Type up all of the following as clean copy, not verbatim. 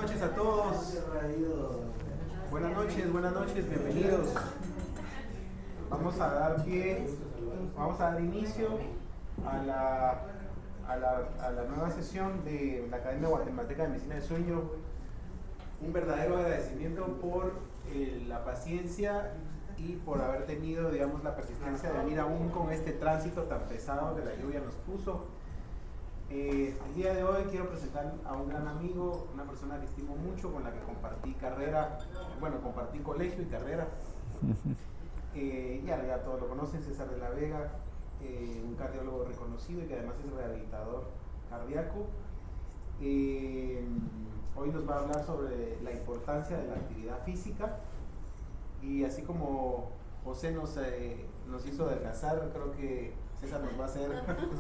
noches a todos. Buenas noches, bienvenidos. Vamos a dar inicio a la nueva sesión de la Academia Guatemalteca de Medicina del Sueño. Un verdadero agradecimiento por la paciencia y por haber tenido, digamos, la persistencia de venir aún con este tránsito tan pesado que la lluvia nos puso. El día de hoy quiero presentar a un gran amigo, una persona que estimo mucho, con la que compartí colegio y carrera. Ya todos lo conocen, César de la Vega, un cardiólogo reconocido y que además es rehabilitador cardíaco. Hoy nos va a hablar sobre la importancia de la actividad física, y así como José nos hizo adelgazar, creo que César nos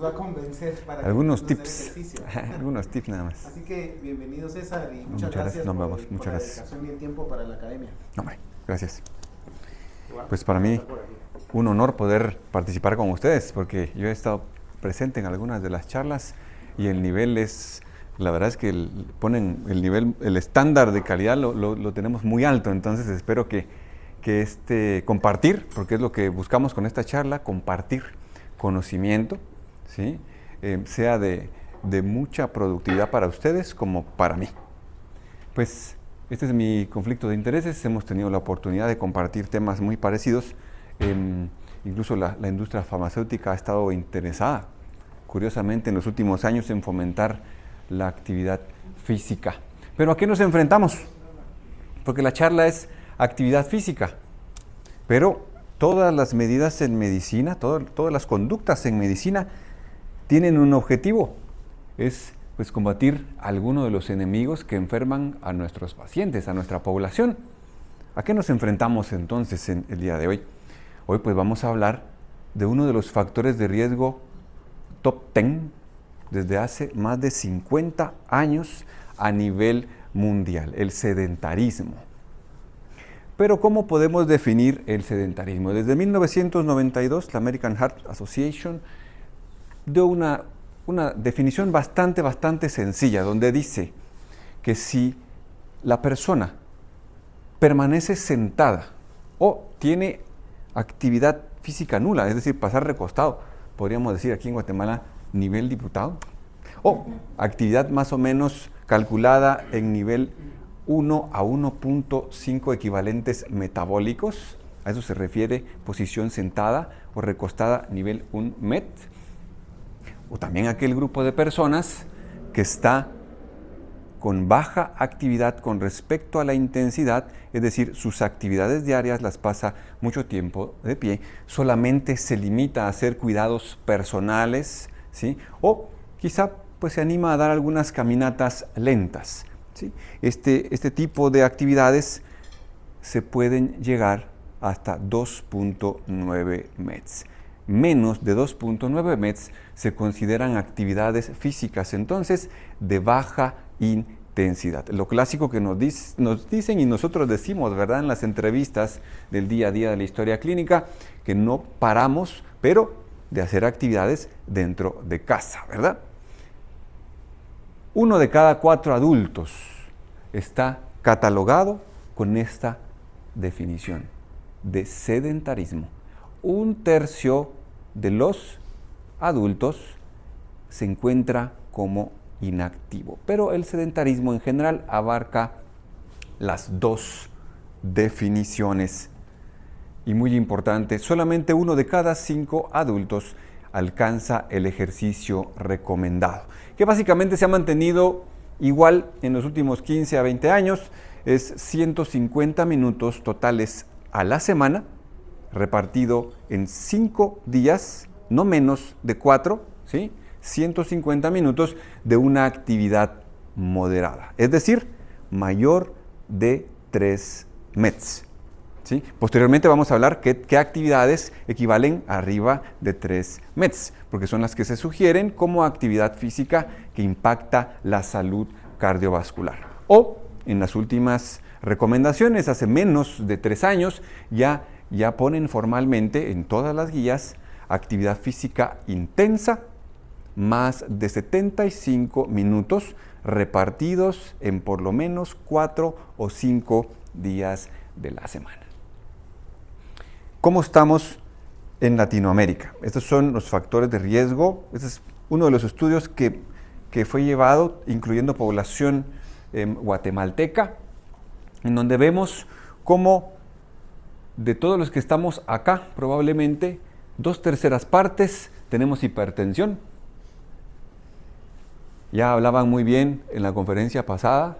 va a convencer para algunos que tips, hacer ejercicio. algunos tips nada más. Así que bienvenido, César, y muchas gracias. por Muchas la gracias. dedicación y el tiempo para la academia. Hombre, gracias. Pues para mí un honor poder participar con ustedes, porque yo he estado presente en algunas de las charlas y el nivel es, la verdad es que ponen el nivel, el estándar de calidad lo tenemos muy alto. Entonces espero que compartir, porque es lo que buscamos con esta charla, compartir conocimiento, ¿sí? Sea de mucha productividad para ustedes como para mí. Pues este es mi conflicto de intereses. Hemos tenido la oportunidad de compartir temas muy parecidos. Incluso la industria farmacéutica ha estado interesada, curiosamente, en los últimos años en fomentar la actividad física. ¿Pero a qué nos enfrentamos? Porque la charla es actividad física, pero todas las medidas en medicina, todas las conductas en medicina tienen un objetivo, es pues combatir alguno de los enemigos que enferman a nuestros pacientes, a nuestra población. ¿A qué nos enfrentamos entonces en el día de hoy? Hoy pues vamos a hablar de uno de los factores de riesgo top 10 desde hace más de 50 años a nivel mundial, el sedentarismo. Pero ¿cómo podemos definir el sedentarismo? Desde 1992, la American Heart Association dio una definición bastante sencilla, donde dice que si la persona permanece sentada o tiene actividad física nula, es decir, pasar recostado, podríamos decir aquí en Guatemala, nivel diputado, o actividad más o menos calculada en nivel 1 a 1.5 equivalentes metabólicos, a eso se refiere posición sentada o recostada nivel 1 MET, o también aquel grupo de personas que está con baja actividad con respecto a la intensidad, es decir, sus actividades diarias las pasa mucho tiempo de pie, solamente se limita a hacer cuidados personales, ¿sí? O quizá pues se anima a dar algunas caminatas lentas, ¿sí? Este tipo de actividades se pueden llegar hasta 2.9 METs. Menos de 2.9 METs se consideran actividades físicas, entonces, de baja intensidad. Lo clásico que nos dicen y nosotros decimos, ¿verdad?, en las entrevistas del día a día de la historia clínica, que no paramos, pero de hacer actividades dentro de casa, ¿verdad? 1 de cada 4 adultos está catalogado con esta definición de sedentarismo. 1/3 de los adultos se encuentra como inactivo, pero el sedentarismo en general abarca las dos definiciones. Y muy importante, solamente 1 de cada 5 adultos alcanza el ejercicio recomendado, que básicamente se ha mantenido igual en los últimos 15 a 20 años, es 150 minutos totales a la semana, repartido en 5 días, no menos de 4, ¿sí? 150 minutos de una actividad moderada, es decir, mayor de 3 METs. ¿Sí? Posteriormente vamos a hablar qué actividades equivalen arriba de 3 METs, porque son las que se sugieren como actividad física que impacta la salud cardiovascular. O en las últimas recomendaciones, hace menos de 3 años, ya ponen formalmente en todas las guías actividad física intensa más de 75 minutos repartidos en por lo menos 4 o 5 días de la semana. ¿Cómo estamos en Latinoamérica? Estos son los factores de riesgo. Este es uno de los estudios que fue llevado, incluyendo población guatemalteca, en donde vemos cómo de todos los que estamos acá, probablemente 2/3 partes tenemos hipertensión. Ya hablaban muy bien en la conferencia pasada,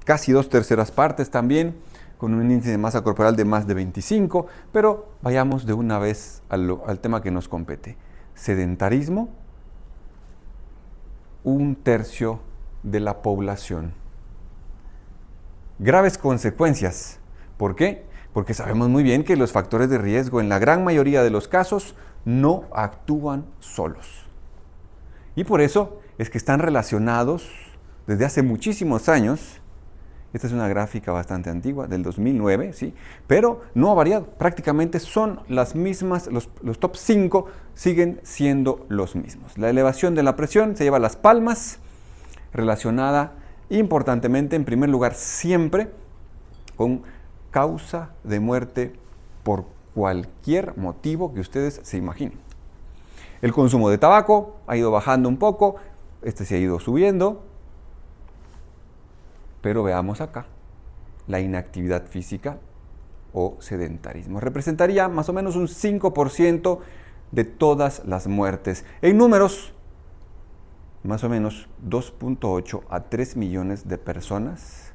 casi 2/3 partes también, con un índice de masa corporal de más de 25, pero vayamos de una vez al tema que nos compete. Sedentarismo, 1/3 de la población. Graves consecuencias. ¿Por qué? Porque sabemos muy bien que los factores de riesgo en la gran mayoría de los casos no actúan solos. Y por eso es que están relacionados desde hace muchísimos años. Esta es una gráfica bastante antigua, del 2009, ¿sí? Pero no ha variado. Prácticamente son las mismas, los top 5 siguen siendo los mismos. La elevación de la presión se lleva las palmas, relacionada importantemente, en primer lugar, siempre con causa de muerte por cualquier motivo que ustedes se imaginen. El consumo de tabaco ha ido bajando un poco, este se ha ido subiendo, pero veamos acá, la inactividad física o sedentarismo. Representaría más o menos un 5% de todas las muertes. En números, más o menos 2.8 a 3 millones de personas,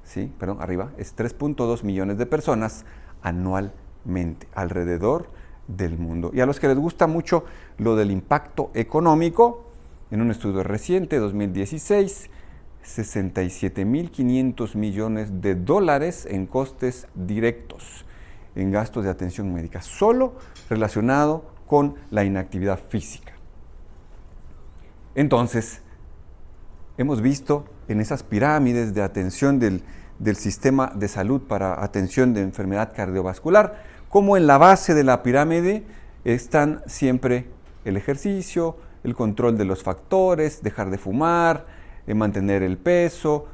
¿sí? Perdón, arriba, es 3.2 millones de personas anualmente alrededor del mundo. Y a los que les gusta mucho lo del impacto económico, en un estudio reciente, 2016, 67.500 millones de dólares en costes directos, en gastos de atención médica, solo relacionado con la inactividad física. Entonces, hemos visto en esas pirámides de atención del sistema de salud para atención de enfermedad cardiovascular, cómo en la base de la pirámide están siempre el ejercicio, el control de los factores, dejar de fumar, mantener el peso,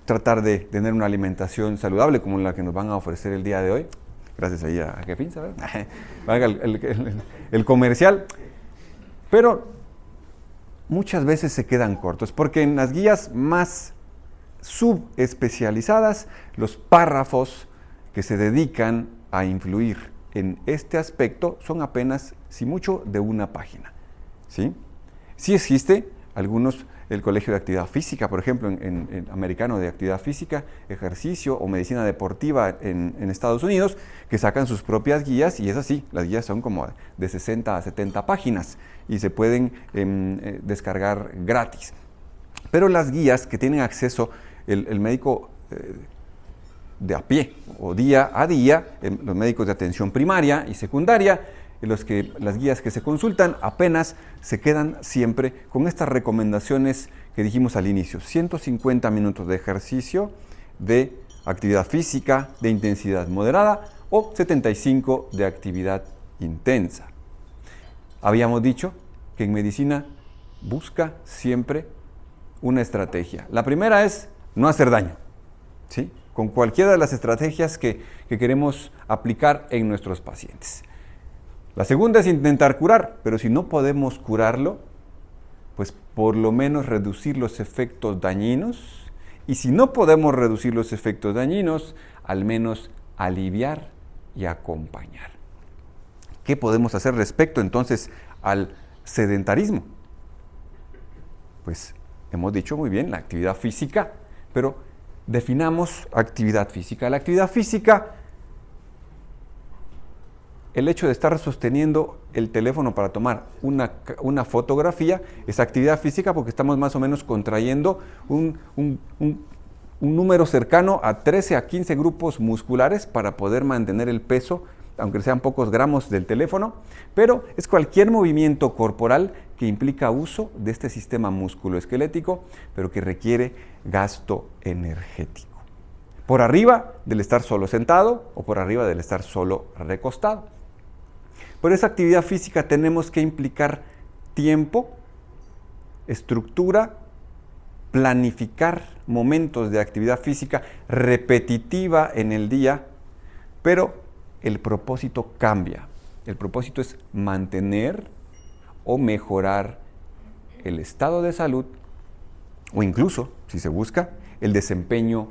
tratar de tener una alimentación saludable como la que nos van a ofrecer el día de hoy. Gracias ahí a Jefín, ¿sabes? Valga el comercial. Pero muchas veces se quedan cortos, porque en las guías más subespecializadas, los párrafos que se dedican a influir en este aspecto son apenas, si mucho, de una página. ¿Sí? Sí existe algunos, el Colegio de Actividad Física, por ejemplo, en americano de Actividad Física, Ejercicio o Medicina Deportiva en Estados Unidos, que sacan sus propias guías, y es así, las guías son como de 60 a 70 páginas y se pueden descargar gratis. Pero las guías que tienen acceso el médico de a pie o día a día, los médicos de atención primaria y secundaria, las guías que se consultan apenas se quedan siempre con estas recomendaciones que dijimos al inicio: 150 minutos de ejercicio, de actividad física de intensidad moderada o 75 de actividad intensa. Habíamos dicho que en medicina busca siempre una estrategia. La primera es no hacer daño, ¿sí? Con cualquiera de las estrategias que queremos aplicar en nuestros pacientes. La segunda es intentar curar, pero si no podemos curarlo, pues por lo menos reducir los efectos dañinos, y si no podemos reducir los efectos dañinos, al menos aliviar y acompañar. ¿Qué podemos hacer respecto entonces al sedentarismo? Pues hemos dicho muy bien la actividad física, pero definamos actividad física. La actividad física, el hecho de estar sosteniendo el teléfono para tomar una fotografía es actividad física, porque estamos más o menos contrayendo un número cercano a 13 a 15 grupos musculares para poder mantener el peso, aunque sean pocos gramos del teléfono, pero es cualquier movimiento corporal que implica uso de este sistema musculoesquelético, pero que requiere gasto energético. Por arriba del estar solo sentado o por arriba del estar solo recostado. Por esa actividad física tenemos que implicar tiempo, estructura, planificar momentos de actividad física repetitiva en el día, pero el propósito cambia. El propósito es mantener o mejorar el estado de salud o incluso, si se busca, el desempeño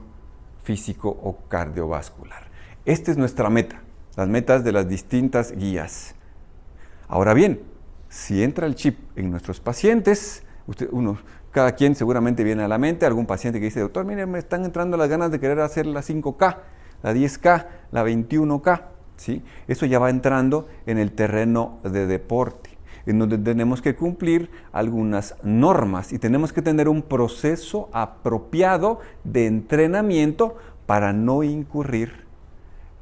físico o cardiovascular. Esta es nuestra meta, las metas de las distintas guías. Ahora bien, si entra el chip en nuestros pacientes, cada quien seguramente viene a la mente algún paciente que dice, doctor, mire, me están entrando las ganas de querer hacer la 5K, la 10K, la 21K, ¿sí? Eso ya va entrando en el terreno de deporte, en donde tenemos que cumplir algunas normas y tenemos que tener un proceso apropiado de entrenamiento para no incurrir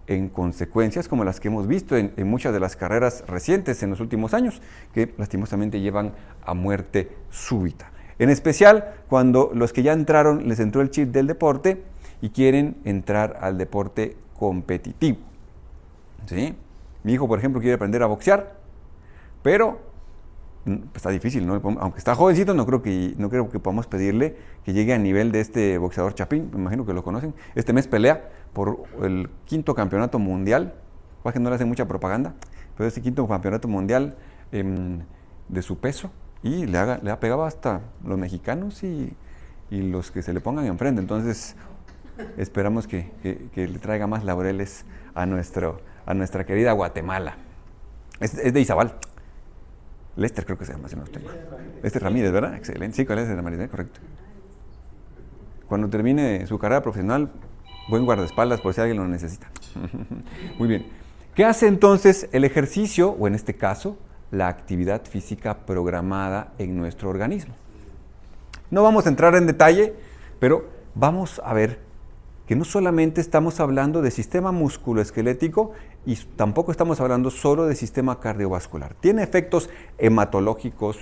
en consecuencias como las que hemos visto en muchas de las carreras recientes en los últimos años, que lastimosamente llevan a muerte súbita. En especial cuando los que ya entraron, les entró el chip del deporte y quieren entrar al deporte competitivo. ¿Sí? Mi hijo, por ejemplo, quiere aprender a boxear, pero está difícil, ¿no? Aunque está jovencito, no creo que podamos pedirle que llegue a nivel de este boxeador Chapín, me imagino que lo conocen. Este mes pelea por el 5º campeonato mundial, que no le hacen mucha propaganda, pero es el 5º campeonato mundial de su peso, y le ha pegado hasta los mexicanos y los que se le pongan enfrente. Entonces esperamos que le traiga más laureles a nuestra querida Guatemala. Es de Izabal. Lester creo que se llama, si no estoy mal. Lester Ramírez, ¿verdad? Excelente. Sí, con Lester Ramírez, correcto. Cuando termine su carrera profesional, buen guardaespaldas por si alguien lo necesita. Muy bien. ¿Qué hace entonces el ejercicio, o en este caso, la actividad física programada en nuestro organismo? No vamos a entrar en detalle, pero vamos a ver que no solamente estamos hablando de sistema musculoesquelético y tampoco estamos hablando solo de sistema cardiovascular. Tiene efectos hematológicos,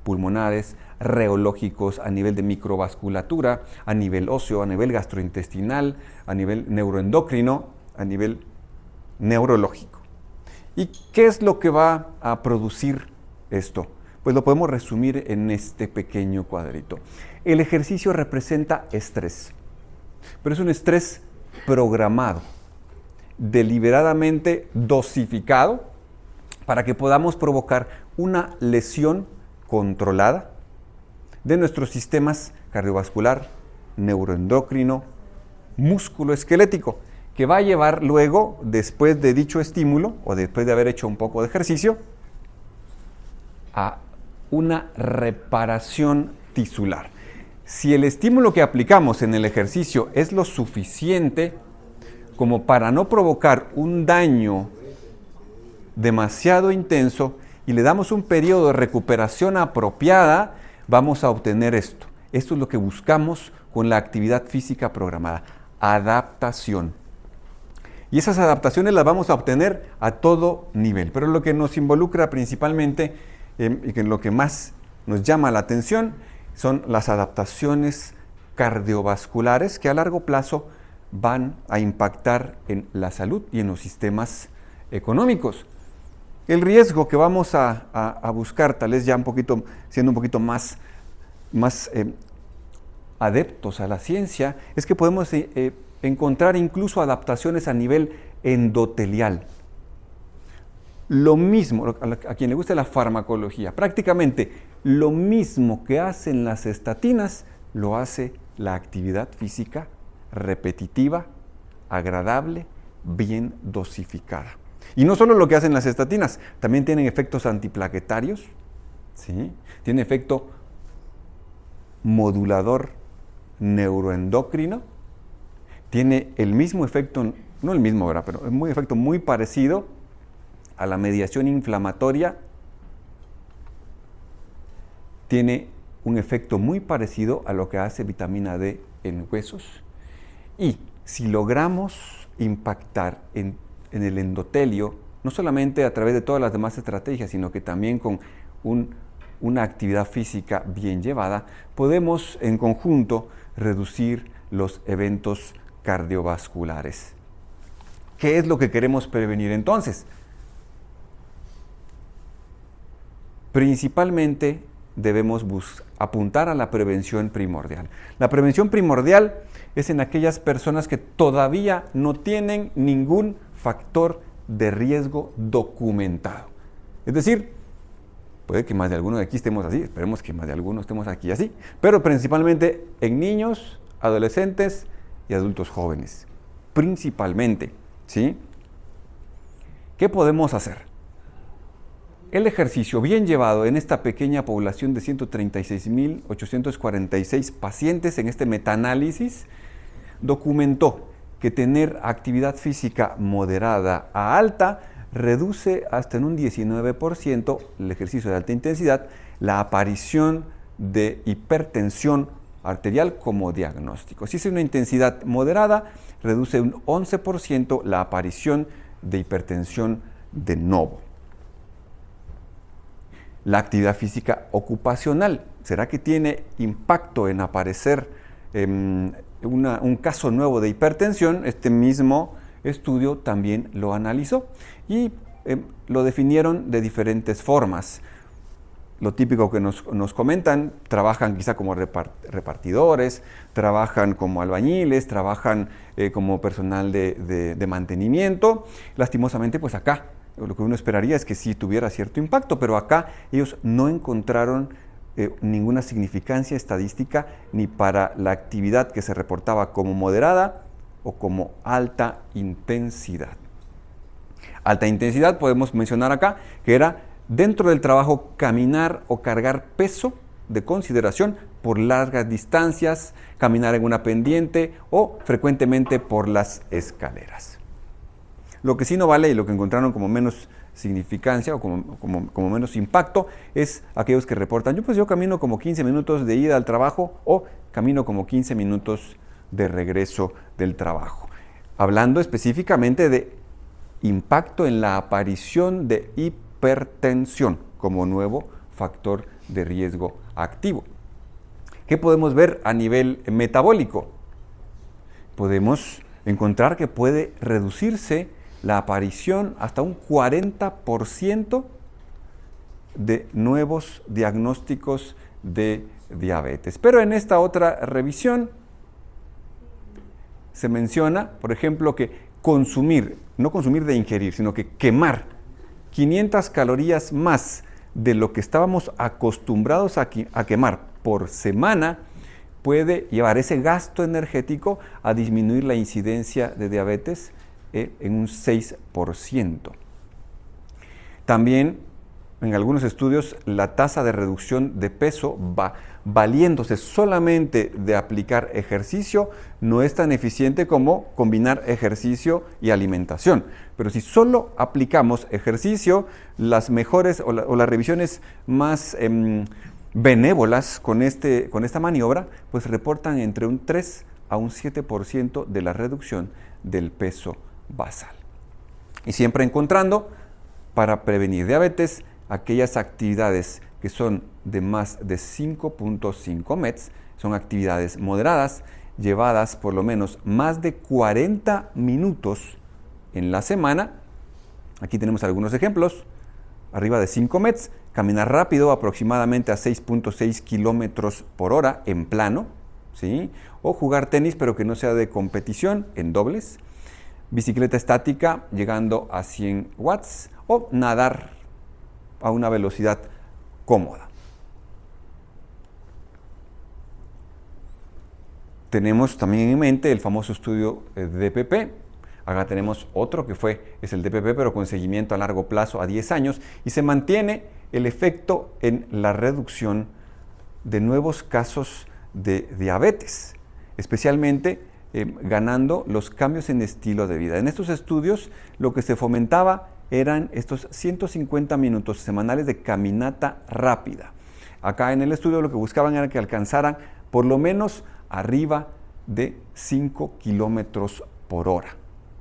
pulmonares, reológicos, a nivel de microvasculatura, a nivel óseo, a nivel gastrointestinal, a nivel neuroendocrino, a nivel neurológico. ¿Y qué es lo que va a producir esto? Pues lo podemos resumir en este pequeño cuadrito. El ejercicio representa estrés, pero es un estrés programado, deliberadamente dosificado, para que podamos provocar una lesión controlada de nuestros sistemas cardiovascular, neuroendocrino, músculo-esquelético, que va a llevar luego, después de dicho estímulo, o después de haber hecho un poco de ejercicio, a una reparación tisular. Si el estímulo que aplicamos en el ejercicio es lo suficiente como para no provocar un daño demasiado intenso y le damos un periodo de recuperación apropiada, vamos a obtener esto. Esto es lo que buscamos con la actividad física programada, adaptación. Y esas adaptaciones las vamos a obtener a todo nivel, pero lo que nos involucra principalmente y que lo que más nos llama la atención son las adaptaciones cardiovasculares que a largo plazo van a impactar en la salud y en los sistemas económicos. El riesgo que vamos a buscar, tal vez ya siendo un poquito más adeptos a la ciencia, es que podemos encontrar incluso adaptaciones a nivel endotelial. Lo mismo, a quien le guste la farmacología, prácticamente lo mismo que hacen las estatinas, lo hace la actividad física repetitiva, agradable, bien dosificada. Y no solo lo que hacen las estatinas, también tienen efectos antiplaquetarios, ¿sí? Tiene efecto modulador neuroendocrino, tiene el mismo efecto, no el mismo, ¿verdad? Pero es un efecto muy parecido a la mediación inflamatoria, tiene un efecto muy parecido a lo que hace vitamina D en huesos. Y si logramos impactar en el endotelio, no solamente a través de todas las demás estrategias, sino que también con una actividad física bien llevada, podemos en conjunto reducir los eventos cardiovasculares. ¿Qué es lo que queremos prevenir entonces? principalmente debemos apuntar a la prevención primordial. La prevención primordial es en aquellas personas que todavía no tienen ningún factor de riesgo documentado. Es decir, puede que más de algunos de aquí estemos así, esperemos que más de algunos estemos aquí así, pero principalmente en niños, adolescentes y adultos jóvenes. Principalmente, ¿sí? ¿Qué podemos hacer? El ejercicio bien llevado en esta pequeña población de 136.846 pacientes en este metaanálisis documentó que tener actividad física moderada a alta reduce hasta en un 19% el ejercicio de alta intensidad la aparición de hipertensión arterial como diagnóstico. Si es una intensidad moderada, reduce un 11% la aparición de hipertensión de novo. La actividad física ocupacional, ¿será que tiene impacto en aparecer un caso nuevo de hipertensión? Este mismo estudio también lo analizó y lo definieron de diferentes formas. Lo típico que nos comentan, trabajan quizá como repartidores, trabajan como albañiles, trabajan como personal de mantenimiento. Lastimosamente, pues acá lo que uno esperaría es que sí tuviera cierto impacto, pero acá ellos no encontraron ninguna significancia estadística ni para la actividad que se reportaba como moderada o como alta intensidad. Alta intensidad podemos mencionar acá que era dentro del trabajo caminar o cargar peso de consideración por largas distancias, caminar en una pendiente o frecuentemente por las escaleras. Lo que sí no vale y lo que encontraron como menos significancia o como menos impacto es aquellos que reportan, yo camino como 15 minutos de ida al trabajo o camino como 15 minutos de regreso del trabajo. Hablando específicamente de impacto en la aparición de hipertensión como nuevo factor de riesgo activo. ¿Qué podemos ver a nivel metabólico? Podemos encontrar que puede reducirse la aparición hasta un 40% de nuevos diagnósticos de diabetes. Pero en esta otra revisión se menciona, por ejemplo, que consumir, no consumir de ingerir, sino que quemar 500 calorías más de lo que estábamos acostumbrados a quemar por semana puede llevar ese gasto energético a disminuir la incidencia de diabetes en un 6%. También en algunos estudios la tasa de reducción de peso valiéndose solamente de aplicar ejercicio no es tan eficiente como combinar ejercicio y alimentación. Pero si solo aplicamos ejercicio, las mejores o las revisiones más benévolas con esta maniobra, pues reportan entre un 3 a un 7% de la reducción del peso basal. Y siempre encontrando, para prevenir diabetes, aquellas actividades que son de más de 5.5 METs, son actividades moderadas, llevadas por lo menos más de 40 minutos en la semana. Aquí tenemos algunos ejemplos. Arriba de 5 METs, caminar rápido aproximadamente a 6.6 kilómetros por hora en plano, ¿sí? O jugar tenis pero que no sea de competición en dobles. Bicicleta estática llegando a 100 watts o nadar a una velocidad cómoda. Tenemos también en mente el famoso estudio DPP. Acá tenemos otro que es el DPP, pero con seguimiento a largo plazo a 10 años y se mantiene el efecto en la reducción de nuevos casos de diabetes, especialmente ganando los cambios en estilo de vida. En estos estudios lo que se fomentaba eran estos 150 minutos semanales de caminata rápida. Acá en el estudio lo que buscaban era que alcanzaran por lo menos arriba de 5 kilómetros por hora,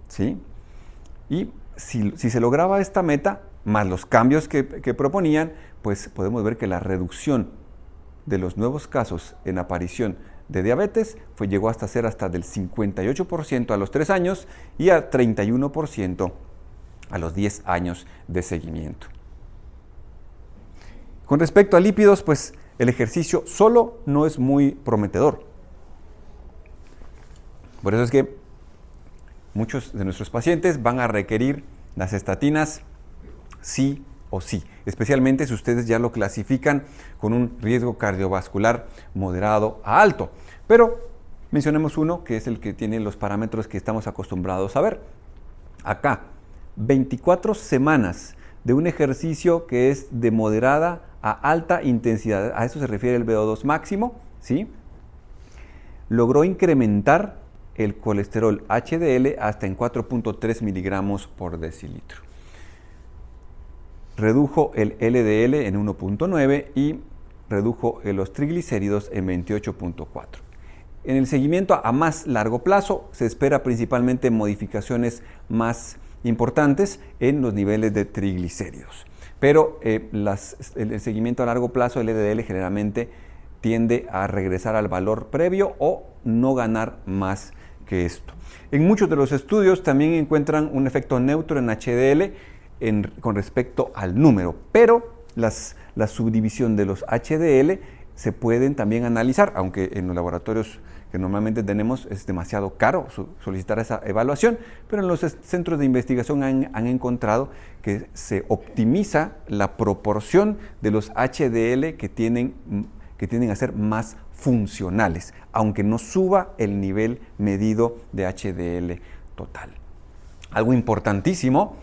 ¿sí? Y si se lograba esta meta, más los cambios que proponían, pues podemos ver que la reducción de los nuevos casos en aparición de diabetes llegó hasta ser hasta del 58% a los 3 años y a 31% a los 10 años de seguimiento. Con respecto a lípidos, pues el ejercicio solo no es muy prometedor. Por eso es que muchos de nuestros pacientes van a requerir las estatinas sí o sí, especialmente si ustedes ya lo clasifican con un riesgo cardiovascular moderado a alto. Pero mencionemos uno que es el que tiene los parámetros que estamos acostumbrados a ver. Acá, 24 semanas de un ejercicio que es de moderada a alta intensidad, a eso se refiere el VO2 máximo, ¿sí? Logró incrementar el colesterol HDL hasta en 4.3 miligramos por decilitro. Redujo el LDL en 1.9 y redujo los triglicéridos en 28.4. En el seguimiento a más largo plazo se espera principalmente modificaciones más importantes en los niveles de triglicéridos. Pero el seguimiento a largo plazo, el LDL generalmente tiende a regresar al valor previo o no ganar más que esto. En muchos de los estudios también encuentran un efecto neutro en HDL con respecto al número, pero la subdivisión de los HDL se pueden también analizar, aunque en los laboratorios que normalmente tenemos es demasiado caro solicitar esa evaluación, pero en los centros de investigación han encontrado que se optimiza la proporción de los HDL que tienden a ser más funcionales, aunque no suba el nivel medido de HDL total. Algo importantísimo,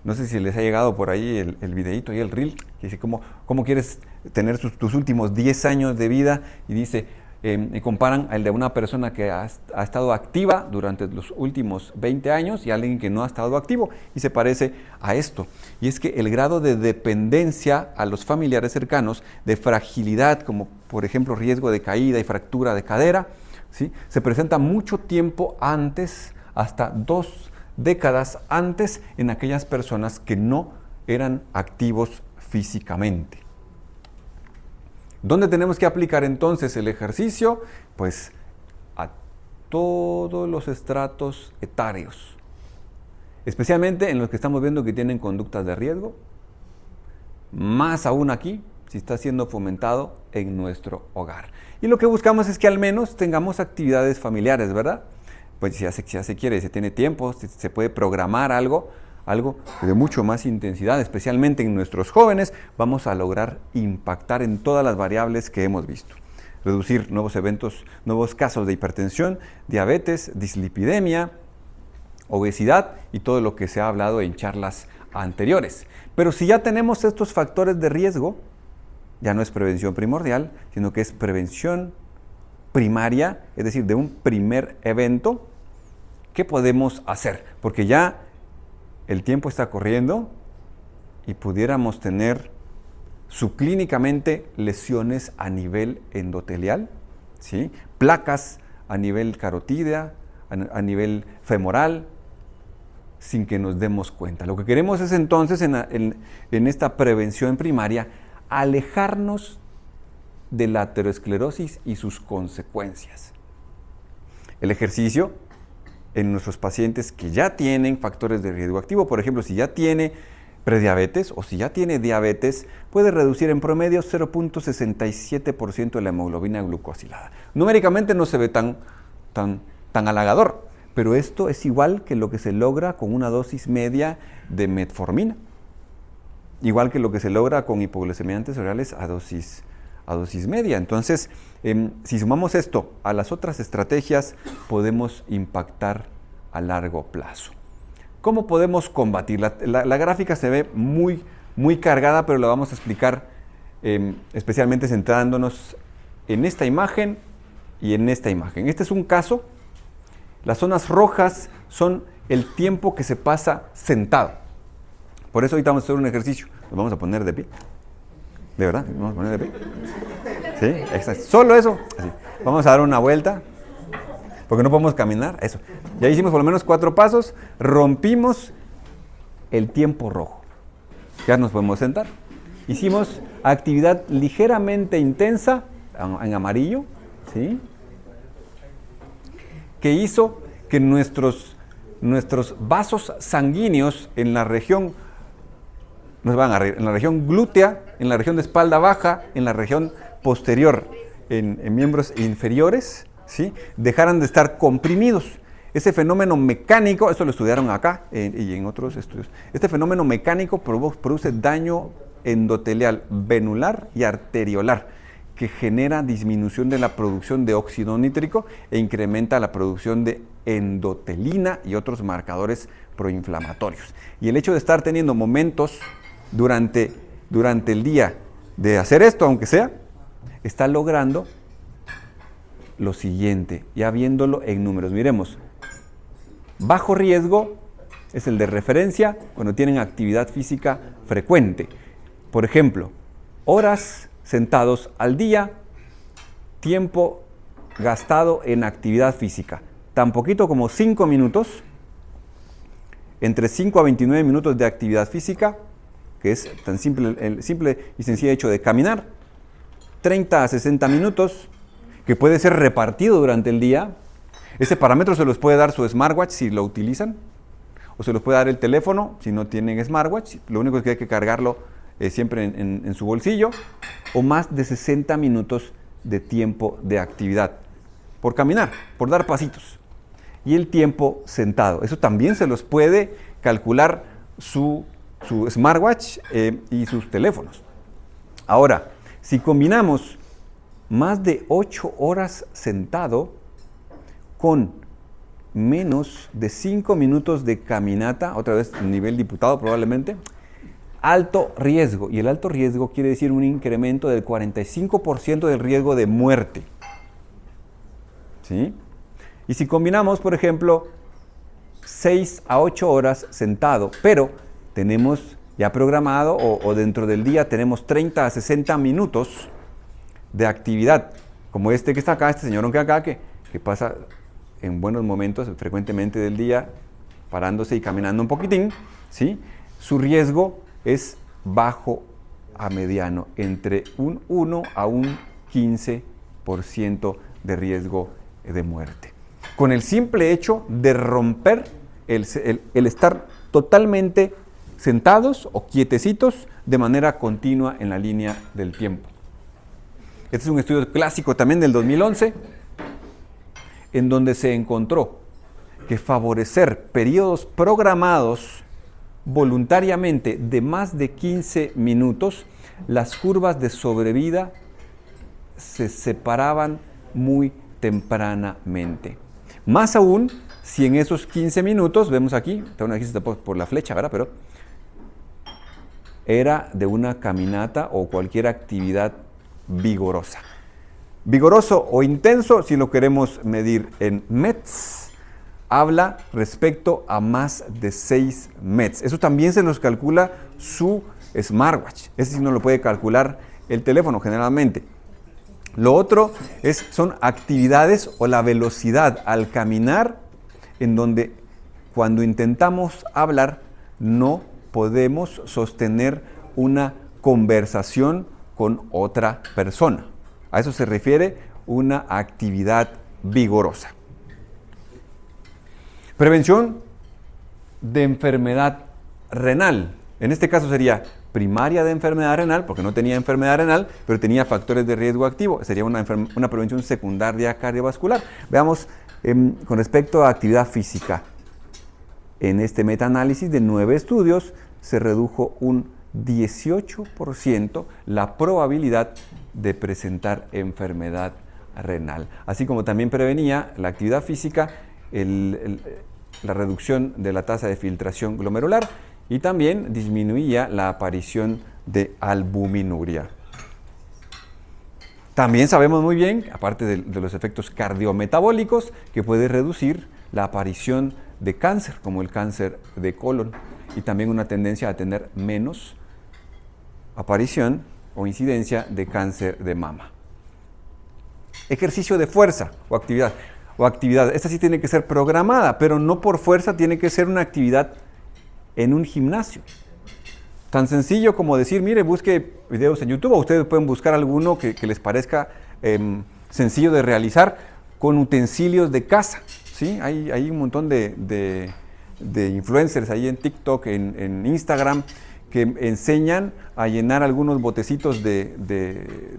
no sé si les ha llegado por ahí el videíto y el reel, que dice cómo quieres tener tus últimos 10 años de vida, y dice, y comparan el de una persona que ha estado activa durante los últimos 20 años y alguien que no ha estado activo, y se parece a esto. Y es que el grado de dependencia a los familiares cercanos, de fragilidad, como por ejemplo riesgo de caída y fractura de cadera, ¿sí?, se presenta mucho tiempo antes, hasta 2 décadas antes, en aquellas personas que no eran activos físicamente. ¿Dónde tenemos que aplicar entonces el ejercicio? Pues a todos los estratos etarios, especialmente en los que estamos viendo que tienen conductas de riesgo, más aún aquí, si está siendo fomentado en nuestro hogar. Y lo que buscamos es que al menos tengamos actividades familiares, ¿verdad? Pues si ya se quiere, se tiene tiempo, se puede programar algo de mucho más intensidad, especialmente en nuestros jóvenes, vamos a lograr impactar en todas las variables que hemos visto. Reducir nuevos casos de hipertensión, diabetes, dislipidemia, obesidad y todo lo que se ha hablado en charlas anteriores. Pero si ya tenemos estos factores de riesgo, ya no es prevención primordial, sino que es prevención primaria, es decir, de un primer evento. ¿Qué podemos hacer? Porque ya el tiempo está corriendo y pudiéramos tener subclínicamente lesiones a nivel endotelial, ¿sí?, placas a nivel carotídea, a nivel femoral, sin que nos demos cuenta. Lo que queremos es entonces en esta prevención primaria alejarnos de la aterosclerosis y sus consecuencias. El ejercicio en nuestros pacientes que ya tienen factores de riesgo activo, por ejemplo, si ya tiene prediabetes o si ya tiene diabetes, puede reducir en promedio 0.67% de la hemoglobina glucosilada. Numéricamente no se ve tan halagador, pero esto es igual que lo que se logra con una dosis media de metformina, igual que lo que se logra con hipoglucemiantes orales a dosis media. Entonces, si sumamos esto a las otras estrategias, podemos impactar a largo plazo. ¿Cómo podemos combatir? La gráfica se ve muy cargada, pero la vamos a explicar especialmente centrándonos en esta imagen y en esta imagen. Este es un caso. Las zonas rojas son el tiempo que se pasa sentado. Por eso ahorita vamos a hacer un ejercicio. Nos vamos a poner de pie. ¿De verdad? ¿Nos vamos a poner de pie? ¿Sí? Exacto. Solo eso. Así. Vamos a dar una vuelta. Porque no podemos caminar. Eso. Ya hicimos por lo menos 4 pasos. Rompimos el tiempo rojo. Ya nos podemos sentar. Hicimos actividad ligeramente intensa, en amarillo, ¿sí?, que hizo que nuestros vasos sanguíneos en la región no se van a reír, en la región glútea, en la región de espalda baja, en la región posterior, en miembros inferiores, ¿sí? Dejaran de estar comprimidos. Ese fenómeno mecánico, esto lo estudiaron acá y en otros estudios, este fenómeno mecánico produce daño endotelial, venular y arteriolar, que genera disminución de la producción de óxido nítrico e incrementa la producción de endotelina y otros marcadores proinflamatorios. Y el hecho de estar teniendo momentos durante el día de hacer esto, aunque sea, está logrando lo siguiente, ya viéndolo en números. Miremos, bajo riesgo es el de referencia cuando tienen actividad física frecuente. Por ejemplo, horas sentados al día, tiempo gastado en actividad física. Tan poquito como 5 minutos, entre 5 a 29 minutos de actividad física, que es tan simple, el simple y sencillo hecho de caminar, 30 a 60 minutos, que puede ser repartido durante el día. Ese parámetro se los puede dar su smartwatch si lo utilizan, o se los puede dar el teléfono si no tienen smartwatch. Lo único es que hay que cargarlo siempre en su bolsillo, o más de 60 minutos de tiempo de actividad, por caminar, por dar pasitos. Y el tiempo sentado, eso también se los puede calcular su smartwatch y sus teléfonos. Ahora, si combinamos más de 8 horas sentado con menos de 5 minutos de caminata, otra vez nivel diputado probablemente, alto riesgo. Y el alto riesgo quiere decir un incremento del 45% del riesgo de muerte. ¿Sí? Y si combinamos, por ejemplo, 6 a 8 horas sentado, pero tenemos ya programado o dentro del día tenemos 30 a 60 minutos de actividad, como este que está acá, este señor que acá, que pasa en buenos momentos, frecuentemente del día, parándose y caminando un poquitín, ¿sí? Su riesgo es bajo a mediano, entre un 1 a un 15% de riesgo de muerte. Con el simple hecho de romper el estar totalmente sentados o quietecitos de manera continua en la línea del tiempo. Este es un estudio clásico también del 2011, en donde se encontró que favorecer periodos programados voluntariamente de más de 15 minutos, las curvas de sobrevida se separaban muy tempranamente. Más aún, si en esos 15 minutos, vemos aquí, aquí está por la flecha, ¿verdad? Pero era de una caminata o cualquier actividad vigorosa. Vigoroso o intenso, si lo queremos medir en METs, habla respecto a más de 6 METs. Eso también se nos calcula su smartwatch. Ese sí no lo puede calcular el teléfono generalmente. Lo otro son actividades o la velocidad al caminar, en donde cuando intentamos hablar no podemos sostener una conversación con otra persona. A eso se refiere una actividad vigorosa. Prevención de enfermedad renal. En este caso sería primaria de enfermedad renal, porque no tenía enfermedad renal, pero tenía factores de riesgo activo. Sería una prevención secundaria cardiovascular. Veamos con respecto a actividad física. En este metaanálisis de 9 estudios se redujo un 18% la probabilidad de presentar enfermedad renal. Así como también prevenía la actividad física la reducción de la tasa de filtración glomerular y también disminuía la aparición de albuminuria. También sabemos muy bien, aparte de los efectos cardiometabólicos, que puede reducir la aparición de cáncer, como el cáncer de colon, y también una tendencia a tener menos aparición o incidencia de cáncer de mama. Ejercicio de fuerza o actividad. Esta sí tiene que ser programada, pero no por fuerza tiene que ser una actividad en un gimnasio. Tan sencillo como decir, mire, busque videos en YouTube, o ustedes pueden buscar alguno que les parezca sencillo de realizar con utensilios de casa. ¿Sí? Hay un montón de influencers ahí en TikTok, en Instagram, que enseñan a llenar algunos botecitos de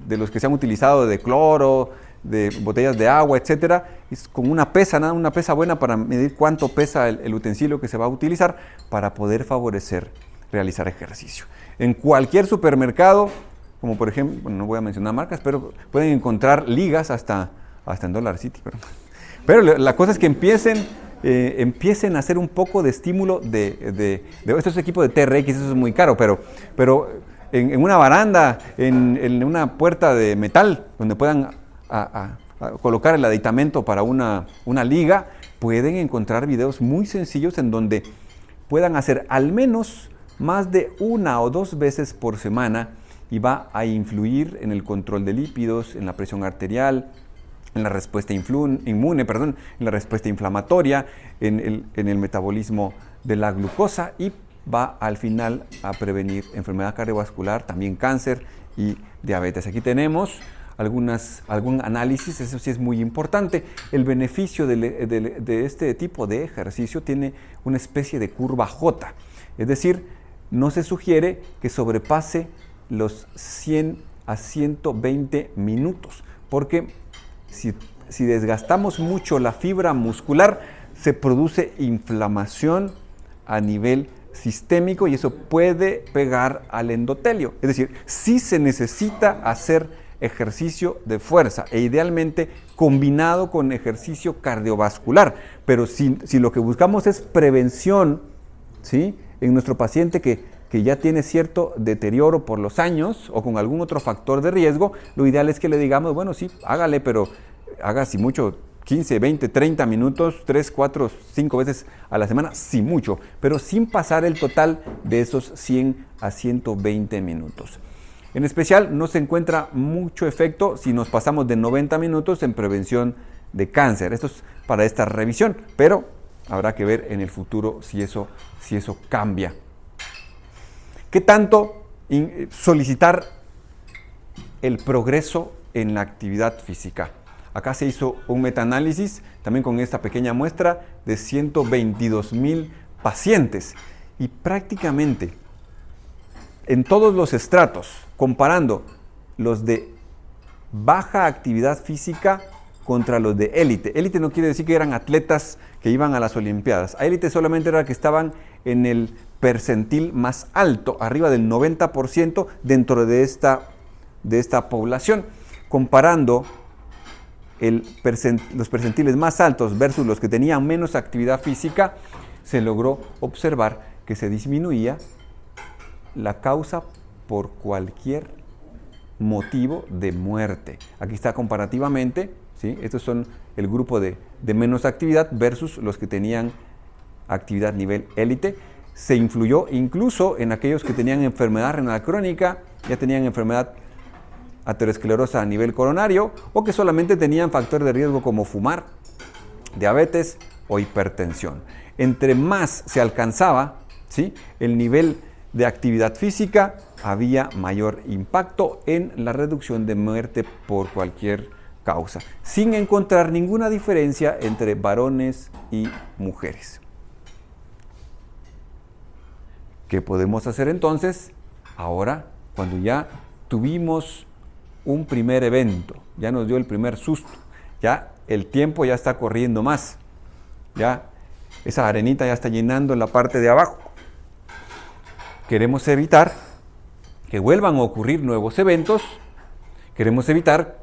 los que se han utilizado de cloro, de botellas de agua, etcétera, es con una pesa, nada, una pesa buena para medir cuánto pesa el utensilio que se va a utilizar para poder favorecer realizar ejercicio. En cualquier supermercado, como por ejemplo, bueno, no voy a mencionar marcas, pero pueden encontrar ligas hasta en Dollar City. Pero la cosa es que empiecen a hacer un poco de estímulo de estos equipos de TRX, eso es muy caro, pero en una baranda, en una puerta de metal, donde puedan a colocar el aditamento para una liga, pueden encontrar videos muy sencillos en donde puedan hacer al menos más de 1 o 2 veces por semana y va a influir en el control de lípidos, en la presión arterial, en la respuesta inmune, en la respuesta inflamatoria, en el metabolismo de la glucosa y va al final a prevenir enfermedad cardiovascular, también cáncer y diabetes. Aquí tenemos algún análisis, eso sí es muy importante. El beneficio de este tipo de ejercicio tiene una especie de curva J, es decir, no se sugiere que sobrepase los 100 a 120 minutos, porque si desgastamos mucho la fibra muscular, se produce inflamación a nivel sistémico y eso puede pegar al endotelio. Es decir, sí se necesita hacer ejercicio de fuerza e idealmente combinado con ejercicio cardiovascular, pero si lo que buscamos es prevención, ¿sí?, en nuestro paciente que ya tiene cierto deterioro por los años o con algún otro factor de riesgo, lo ideal es que le digamos, bueno, sí, hágale, pero haga si mucho 15, 20, 30 minutos, 3, 4, 5 veces a la semana, si mucho, pero sin pasar el total de esos 100 a 120 minutos. En especial, no se encuentra mucho efecto si nos pasamos de 90 minutos en prevención de cáncer. Esto es para esta revisión, pero habrá que ver en el futuro si eso cambia. ¿Qué tanto solicitar el progreso en la actividad física? Acá se hizo un metaanálisis, también con esta pequeña muestra, de 122,000 pacientes. Y prácticamente en todos los estratos, comparando los de baja actividad física contra los de élite. Élite no quiere decir que eran atletas que iban a las Olimpiadas. A élite solamente era que estaban en el percentil más alto, arriba del 90% dentro de esta población. Comparando los percentiles más altos versus los que tenían menos actividad física, se logró observar que se disminuía la causa por cualquier motivo de muerte. Aquí está comparativamente, ¿sí? Estos son el grupo de menos actividad versus los que tenían actividad nivel élite. Se influyó incluso en aquellos que tenían enfermedad renal crónica, ya tenían enfermedad aterosclerosa a nivel coronario o que solamente tenían factor de riesgo como fumar, diabetes o hipertensión. Entre más se alcanzaba, ¿sí?, el nivel de actividad física, había mayor impacto en la reducción de muerte por cualquier causa, sin encontrar ninguna diferencia entre varones y mujeres. ¿Qué podemos hacer entonces? Ahora, cuando ya tuvimos un primer evento, ya nos dio el primer susto, ya el tiempo ya está corriendo más, ya esa arenita ya está llenando en la parte de abajo. Queremos evitar que vuelvan a ocurrir nuevos eventos, queremos evitar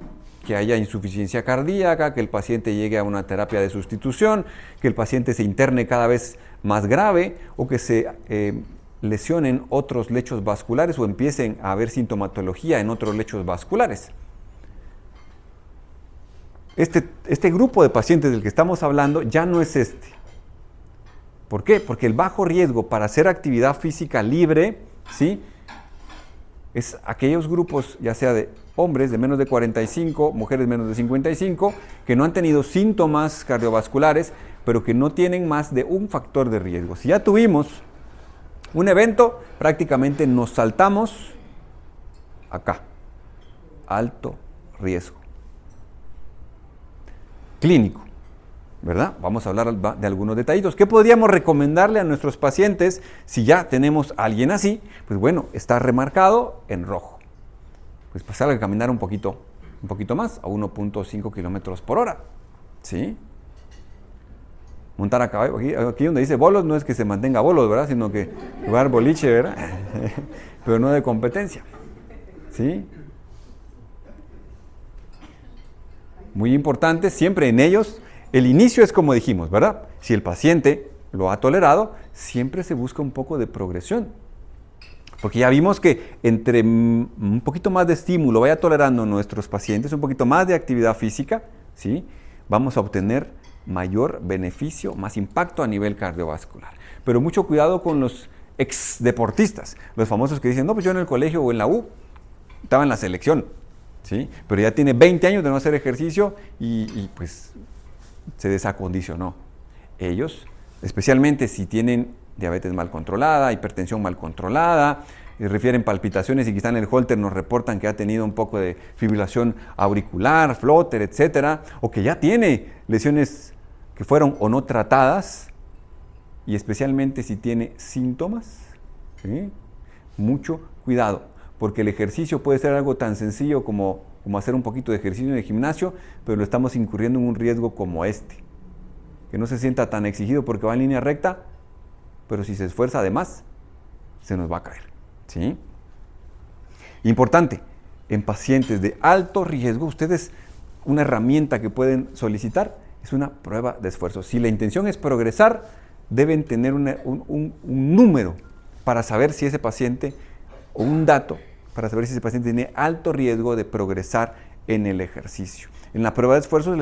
que haya insuficiencia cardíaca, que el paciente llegue a una terapia de sustitución, que el paciente se interne cada vez más grave o que se lesionen otros lechos vasculares o empiecen a haber sintomatología en otros lechos vasculares. Este grupo de pacientes del que estamos hablando ya no es este. ¿Por qué? Porque el bajo riesgo para hacer actividad física libre, ¿sí?, es aquellos grupos, ya sea de hombres de menos de 45, mujeres menos de 55, que no han tenido síntomas cardiovasculares, pero que no tienen más de un factor de riesgo. Si ya tuvimos un evento, prácticamente nos saltamos acá, alto riesgo. Clínico. ¿verdad? Vamos a hablar de algunos detallitos. ¿Qué podríamos recomendarle a nuestros pacientes si ya tenemos a alguien así? Pues bueno, está remarcado en rojo. Pues pasar a caminar un poquito más, a 1.5 kilómetros por hora, ¿sí? Montar a caballo, aquí donde dice bolos, no es que se mantenga bolos, ¿verdad? Sino que jugar boliche, ¿verdad? Pero no de competencia, ¿sí? Muy importante, siempre en ellos, el inicio es como dijimos, ¿verdad? Si el paciente lo ha tolerado, siempre se busca un poco de progresión. Porque ya vimos que entre un poquito más de estímulo vaya tolerando nuestros pacientes, un poquito más de actividad física, ¿sí? Vamos a obtener mayor beneficio, más impacto a nivel cardiovascular. Pero mucho cuidado con los ex deportistas, los famosos que dicen, no, pues yo en el colegio o en la U estaba en la selección, ¿sí? Pero ya tiene 20 años de no hacer ejercicio y pues se desacondicionó. Ellos, especialmente si tienen diabetes mal controlada, hipertensión mal controlada, refieren palpitaciones y quizá en el holter nos reportan que ha tenido un poco de fibrilación auricular, flóter, etcétera, o que ya tiene lesiones que fueron o no tratadas, y especialmente si tiene síntomas, ¿sí? Mucho cuidado, porque el ejercicio puede ser algo tan sencillo como hacer un poquito de ejercicio en el gimnasio, pero lo estamos incurriendo en un riesgo como este, que no se sienta tan exigido porque va en línea recta, pero si se esfuerza además, se nos va a caer, ¿sí? Importante, en pacientes de alto riesgo, ustedes, una herramienta que pueden solicitar es una prueba de esfuerzo. Si la intención es progresar, deben tener un número para saber si ese paciente, o un dato, para saber si ese paciente tiene alto riesgo de progresar en el ejercicio. En la prueba de esfuerzo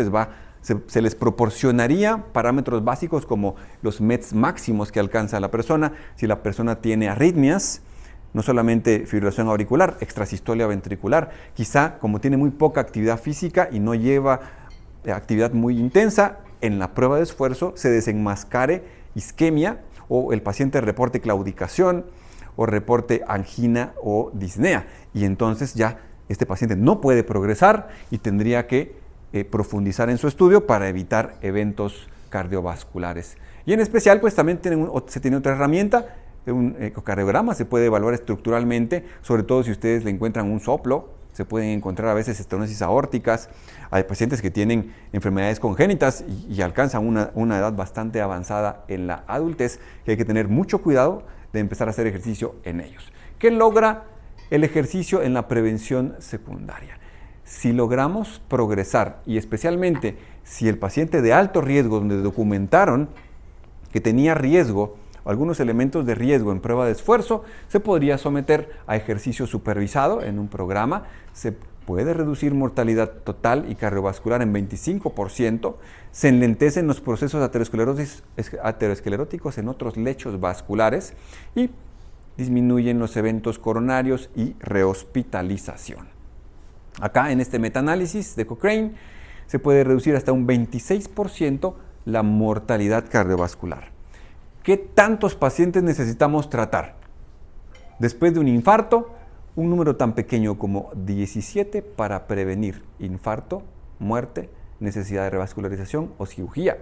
se les proporcionaría parámetros básicos como los METs máximos que alcanza la persona, si la persona tiene arritmias, no solamente fibrilación auricular, extrasistolia ventricular, quizá como tiene muy poca actividad física y no lleva actividad muy intensa, en la prueba de esfuerzo se desenmascare isquemia o el paciente reporte claudicación o reporte angina o disnea, y entonces ya este paciente no puede progresar y tendría que profundizar en su estudio para evitar eventos cardiovasculares. Y en especial, pues también se tiene otra herramienta, un ecocardiograma, se puede evaluar estructuralmente, sobre todo si ustedes le encuentran un soplo, se pueden encontrar a veces estenosis aórticas, hay pacientes que tienen enfermedades congénitas y alcanzan una edad bastante avanzada en la adultez, que hay que tener mucho cuidado de empezar a hacer ejercicio en ellos. ¿Qué logra el ejercicio en la prevención secundaria? Si logramos progresar, y especialmente si el paciente de alto riesgo, donde documentaron que tenía riesgo, algunos elementos de riesgo en prueba de esfuerzo, se podría someter a ejercicio supervisado en un programa, se puede reducir mortalidad total y cardiovascular en 25%, se enlentecen los procesos ateroscleróticos en otros lechos vasculares y disminuyen los eventos coronarios y rehospitalización. Acá en este metaanálisis de Cochrane se puede reducir hasta un 26% la mortalidad cardiovascular. ¿Qué tantos pacientes necesitamos tratar? Después de un infarto, un número tan pequeño como 17 para prevenir infarto, muerte, necesidad de revascularización o cirugía.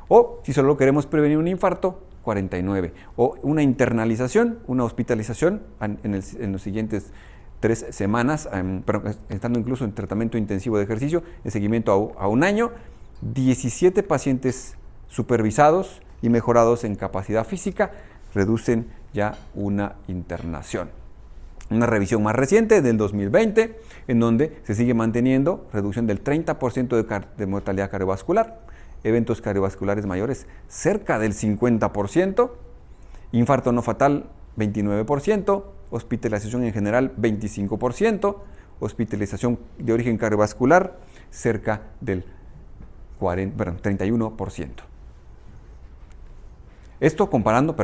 O si solo queremos prevenir un infarto, 49. O una internalización, una hospitalización en los siguientes 3 semanas, estando incluso en tratamiento intensivo de ejercicio, en seguimiento a un año, 17 pacientes supervisados y mejorados en capacidad física reducen ya una internación. Una revisión más reciente del 2020, en donde se sigue manteniendo reducción del 30% de mortalidad cardiovascular, eventos cardiovasculares mayores cerca del 50%, infarto no fatal 29%, hospitalización en general 25%, hospitalización de origen cardiovascular cerca del 31%. Esto comparando,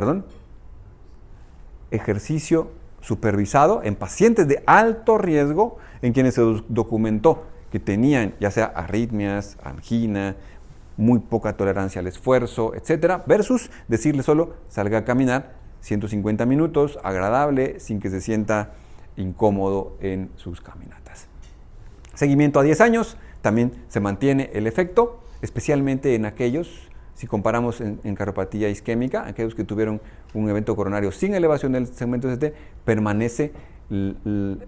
ejercicio supervisado en pacientes de alto riesgo en quienes se documentó que tenían ya sea arritmias, angina, muy poca tolerancia al esfuerzo, etcétera, versus decirle solo salga a caminar 150 minutos, agradable, sin que se sienta incómodo en sus caminatas. Seguimiento a 10 años, también se mantiene el efecto especialmente en aquellos, si comparamos en cardiopatía isquémica, aquellos que tuvieron un evento coronario sin elevación del segmento ST, permanece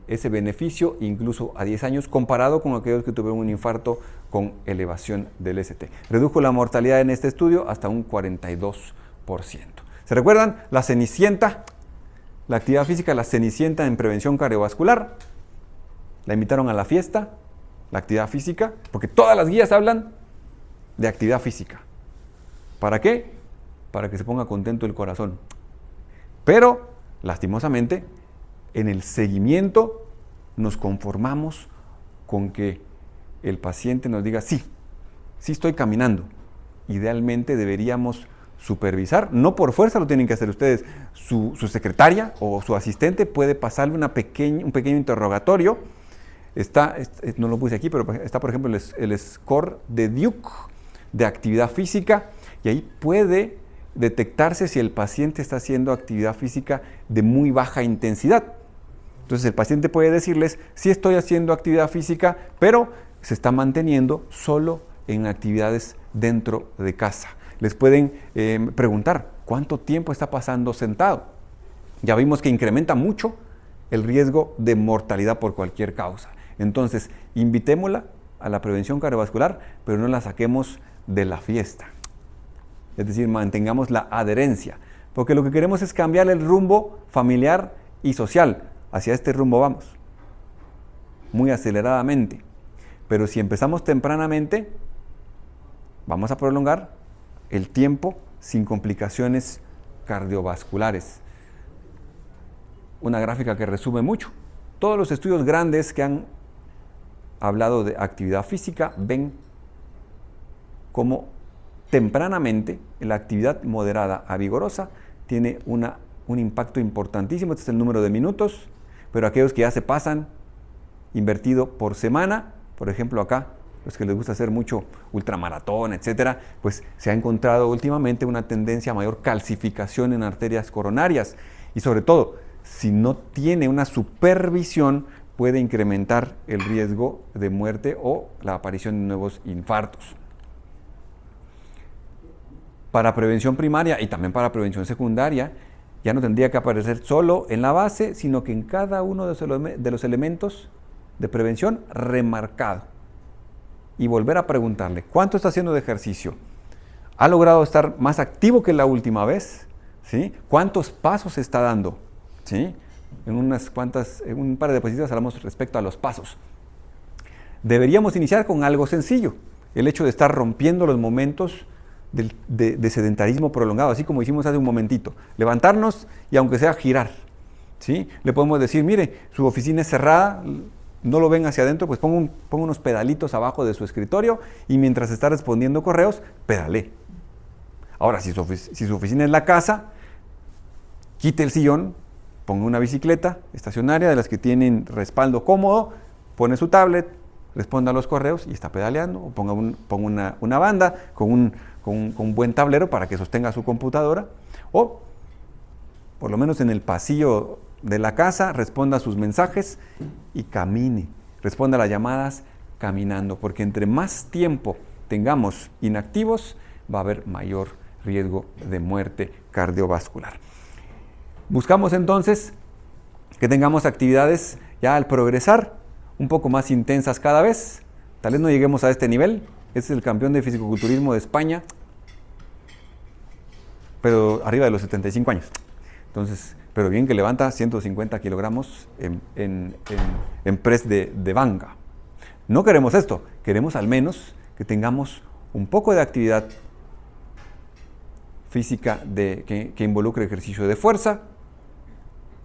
ese beneficio incluso a 10 años comparado con aquellos que tuvieron un infarto con elevación del ST. Redujo la mortalidad en este estudio hasta un 42%. ¿Se recuerdan? La cenicienta, la actividad física, la cenicienta en prevención cardiovascular. La invitaron a la fiesta, la actividad física, porque todas las guías hablan de actividad física. ¿Para qué? Para que se ponga contento el corazón. Pero, lastimosamente, en el seguimiento nos conformamos con que el paciente nos diga, sí estoy caminando. Idealmente deberíamos supervisar, no por fuerza lo tienen que hacer ustedes, su secretaria o su asistente puede pasarle un pequeño interrogatorio. No lo puse aquí, pero está por ejemplo el score de Duke de actividad física, y ahí puede detectarse si el paciente está haciendo actividad física de muy baja intensidad. Entonces el paciente puede decirles, sí estoy haciendo actividad física, pero se está manteniendo solo en actividades dentro de casa. Les pueden preguntar, ¿cuánto tiempo está pasando sentado? Ya vimos que incrementa mucho el riesgo de mortalidad por cualquier causa. Entonces, invitémosla a la prevención cardiovascular, pero no la saquemos de la fiesta. Es decir, mantengamos la adherencia, porque lo que queremos es cambiar el rumbo familiar y social. Hacia este rumbo vamos, muy aceleradamente. Pero si empezamos tempranamente, vamos a prolongar el tiempo sin complicaciones cardiovasculares. Una gráfica que resume mucho. Todos los estudios grandes que han hablado de actividad física ven cómo tempranamente la actividad moderada a vigorosa tiene un impacto importantísimo. Este es el número de minutos, pero aquellos que ya se pasan invertido por semana, por ejemplo acá, los que les gusta hacer mucho ultramaratón, etcétera, pues se ha encontrado últimamente una tendencia a mayor calcificación en arterias coronarias y sobre todo, si no tiene una supervisión, puede incrementar el riesgo de muerte o la aparición de nuevos infartos. Para prevención primaria y también para prevención secundaria, ya no tendría que aparecer solo en la base, sino que en cada uno de los elementos de prevención remarcado. Y volver a preguntarle, ¿cuánto está haciendo de ejercicio? ¿Ha logrado estar más activo que la última vez? ¿Sí? ¿Cuántos pasos está dando? ¿Sí? En un par de diapositivas hablamos respecto a los pasos. Deberíamos iniciar con algo sencillo, el hecho de estar rompiendo los momentos de sedentarismo prolongado, así como hicimos hace un momentito. Levantarnos y aunque sea girar. ¿Sí? Le podemos decir, mire, su oficina es cerrada, no lo ven hacia adentro, pues ponga unos pedalitos abajo de su escritorio y mientras está respondiendo correos, pedale. Ahora, si su oficina es la casa, quite el sillón, ponga una bicicleta estacionaria de las que tienen respaldo cómodo, pone su tablet, responda a los correos y está pedaleando, o ponga una banda con un buen tablero para que sostenga su computadora, o por lo menos en el pasillo de la casa responda a sus mensajes y camine, responda a las llamadas caminando, porque entre más tiempo tengamos inactivos va a haber mayor riesgo de muerte cardiovascular. Buscamos entonces que tengamos actividades ya al progresar un poco más intensas cada vez. Tal vez no lleguemos a este nivel. Este es el campeón de fisicoculturismo de España, pero arriba de los 75 años. Entonces, pero bien que levanta 150 kilogramos en press de banca. No queremos esto, queremos al menos que tengamos un poco de actividad física que involucre ejercicio de fuerza,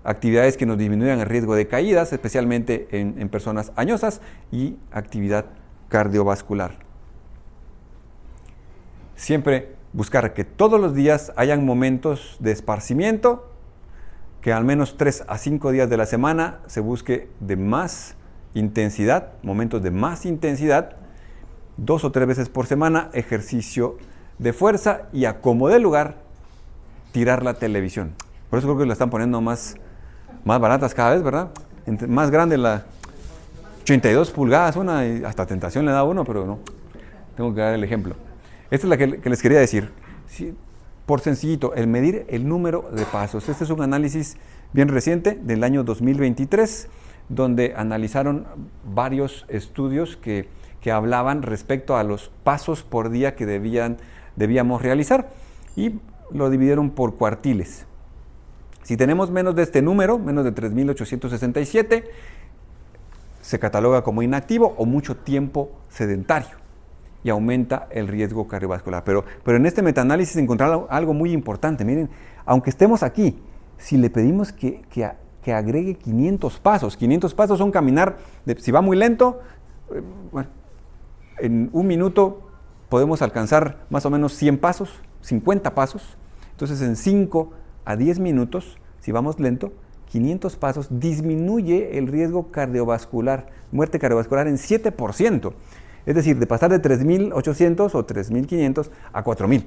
actividades que nos disminuyan el riesgo de caídas, especialmente en personas añosas, y actividad cardiovascular. Siempre buscar que todos los días hayan momentos de esparcimiento, que al menos 3 a 5 días de la semana se busque de más intensidad, momentos de más intensidad, 2 o 3 veces por semana, ejercicio de fuerza y a como dé lugar, tirar la televisión. Por eso creo que la están poniendo más baratas cada vez, ¿verdad? Más grande la 82 pulgadas una y hasta tentación le da uno, pero no. tengo que dar el ejemplo. Esta es la que les quería decir. Sí, por sencillito, el medir el número de pasos. Este es un análisis bien reciente del año 2023, donde analizaron varios estudios que hablaban respecto a los pasos por día que debíamos realizar y lo dividieron por cuartiles. Si tenemos menos de este número, menos de 3.867, se cataloga como inactivo o mucho tiempo sedentario y aumenta el riesgo cardiovascular. Pero en este metaanálisis encontraron algo muy importante. Miren, aunque estemos aquí, si le pedimos que agregue 500 pasos son caminar, si va muy lento, bueno, en un minuto podemos alcanzar más o menos 100 pasos, 50 pasos. Entonces en 5 a 10 minutos, si vamos lento, 500 pasos disminuye el riesgo cardiovascular, muerte cardiovascular en 7%. Es decir, de pasar de 3.800 o 3.500 a 4.000.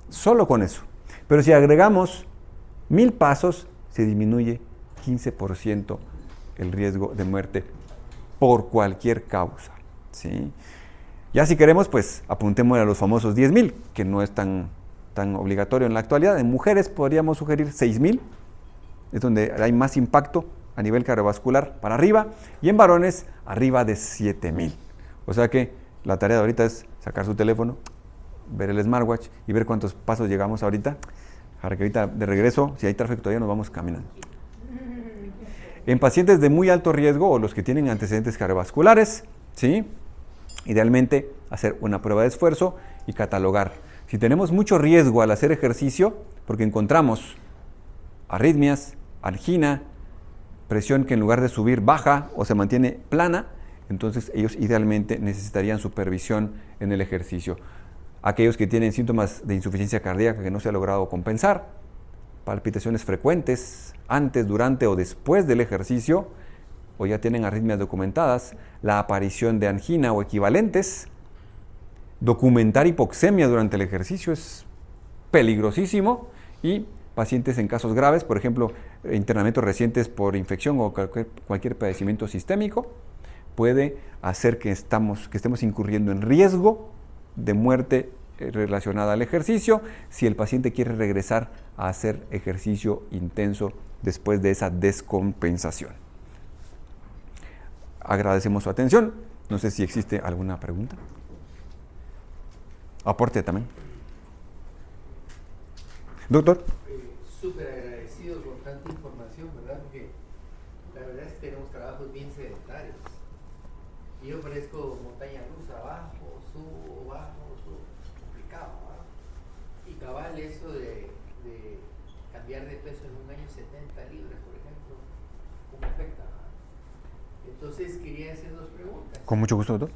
Solo con eso. Pero si agregamos 1.000 pasos, se disminuye 15% el riesgo de muerte por cualquier causa. ¿Sí? Ya si queremos, pues apuntemos a los famosos 10.000, que no es tan obligatorio en la actualidad. En mujeres podríamos sugerir 6.000, es donde hay más impacto a nivel cardiovascular para arriba, y en varones arriba de 7.000. O sea que la tarea de ahorita es sacar su teléfono, ver el smartwatch y ver cuántos pasos llegamos ahorita, para que ahorita de regreso, si hay tráfico todavía nos vamos caminando. En pacientes de muy alto riesgo o los que tienen antecedentes cardiovasculares, ¿sí?, idealmente hacer una prueba de esfuerzo y catalogar. Si tenemos mucho riesgo al hacer ejercicio, porque encontramos arritmias, angina, presión que en lugar de subir baja o se mantiene plana, entonces ellos idealmente necesitarían supervisión en el ejercicio. Aquellos que tienen síntomas de insuficiencia cardíaca que no se ha logrado compensar, palpitaciones frecuentes antes, durante o después del ejercicio, o ya tienen arritmias documentadas, la aparición de angina o equivalentes, documentar hipoxemia durante el ejercicio es peligrosísimo, y pacientes en casos graves, por ejemplo, internamientos recientes por infección o cualquier padecimiento sistémico, puede hacer que estemos incurriendo en riesgo de muerte relacionada al ejercicio si el paciente quiere regresar a hacer ejercicio intenso después de esa descompensación. Agradecemos su atención. No sé si existe alguna pregunta. Aporte también. Doctor. Súper agradecido por tanta información, ¿verdad? Porque la verdad es que tenemos trabajos bien sedentarios. Y yo parezco montaña rusa, bajo, subo, complicado, ¿verdad? Y cabal, eso de cambiar de peso en un año 70 libras, por ejemplo, ¿cómo afecta? Entonces quería hacer dos preguntas. Con mucho gusto, doctor.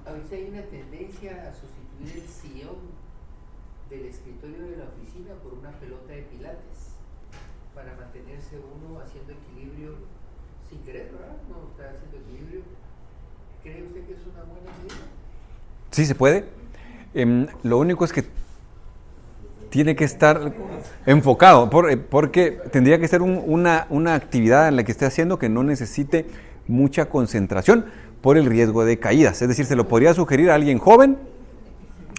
Ahorita hay una tendencia a sustituir el sillón del escritorio de la oficina por una pelota de pilates para mantenerse uno haciendo equilibrio sin querer, ¿verdad? No está haciendo equilibrio. ¿Cree usted que es una buena medida? Sí, se puede. Lo único es que tiene que estar enfocado, porque tendría que ser una actividad en la que esté haciendo que no necesite mucha concentración por el riesgo de caídas. Es decir, se lo podría sugerir a alguien joven,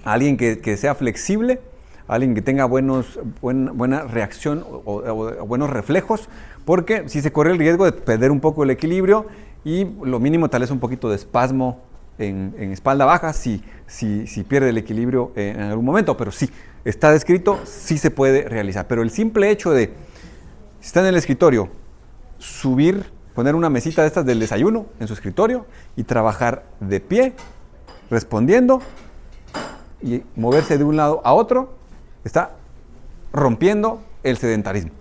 a alguien que sea flexible, a alguien que tenga buena reacción o buenos reflejos, porque si se corre el riesgo de perder un poco el equilibrio y lo mínimo tal vez un poquito de espasmo en espalda baja si pierde el equilibrio en algún momento, pero sí, está descrito, sí se puede realizar. Pero el simple hecho de, si está en el escritorio, subir, poner una mesita de estas del desayuno en su escritorio y trabajar de pie, respondiendo y moverse de un lado a otro, está rompiendo el sedentarismo.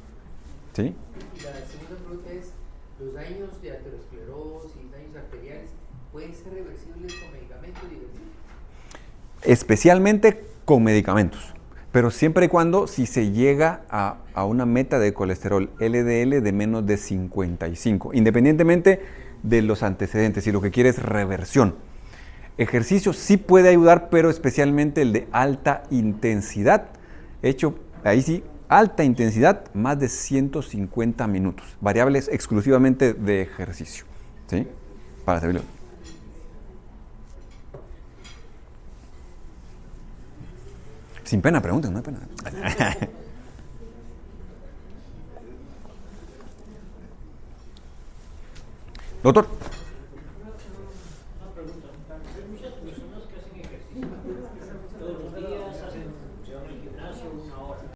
¿Sí? Y la segunda pregunta es, ¿los daños de aterosclerosis, daños arteriales, pueden ser reversibles con medicamentos y ejercicio? Especialmente con medicamentos, pero siempre y cuando si se llega a una meta de colesterol LDL de menos de 55, independientemente de los antecedentes, y lo que quiere es reversión. Ejercicio sí puede ayudar, pero especialmente el de alta intensidad, hecho ahí sí, alta intensidad, más de 150 minutos, variables exclusivamente de ejercicio, ¿sí? Para servirlo. Sin pena, pregunten, no hay pena. Doctor.